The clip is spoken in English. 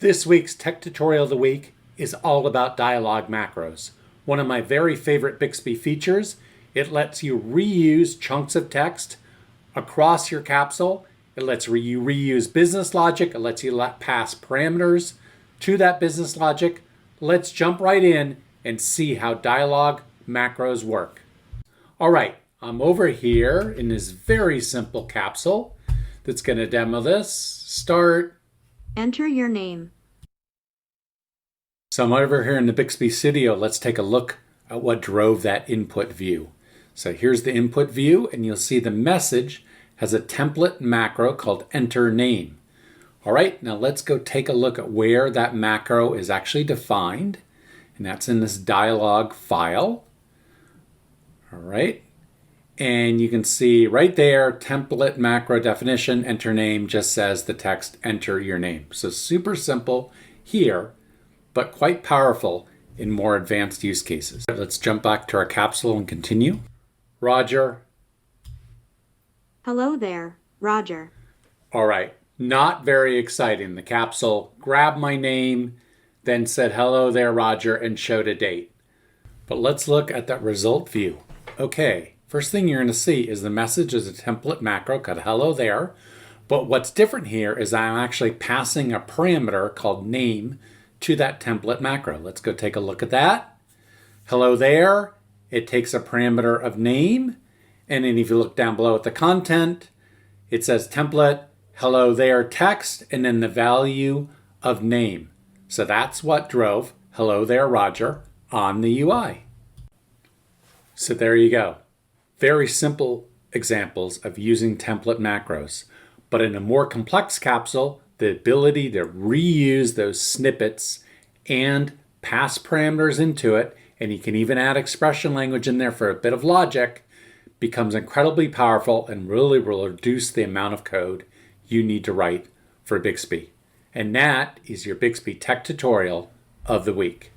This week's tech tutorial of the week is all about dialog macros. One of my very favorite Bixby features. It lets you reuse chunks of text across your capsule. It lets you reuse business logic. It lets you pass parameters to that business logic. Let's jump right in and see how dialog macros work. All right, I'm over here in this very simple capsule that's going to demo this. Start. Enter your name. So I'm over here in the Bixby Studio. Let's take a look at what drove that input view. So here's the input view, and you'll see the message has a template macro called enter name. All right, now let's go take a look at where that macro is actually defined, and that's in this dialog file. All right, and you can see right there, template macro definition, enter name just says the text, enter your name. So super simple here, but quite powerful in more advanced use cases. Let's jump back to our capsule and continue. Roger. Hello there, Roger. All right, not very exciting. The capsule grabbed my name, then said, hello there, Roger, and showed a date. But let's look at that result view. Okay, first thing you're going to see is the message is a template macro called hello there. But what's different here is I'm actually passing a parameter called name to that template macro. Let's go take a look at that. Hello there. It takes a parameter of name. And then if you look down below at the content, it says template, hello there text, and then the value of name. So that's what drove hello there, Roger on the UI. So there you go. Very simple examples of using template macros. But in a more complex capsule, the ability to reuse those snippets and pass parameters into it, and you can even add expression language in there for a bit of logic, becomes incredibly powerful and really will reduce the amount of code you need to write for Bixby. And that is your Bixby tech tutorial of the week.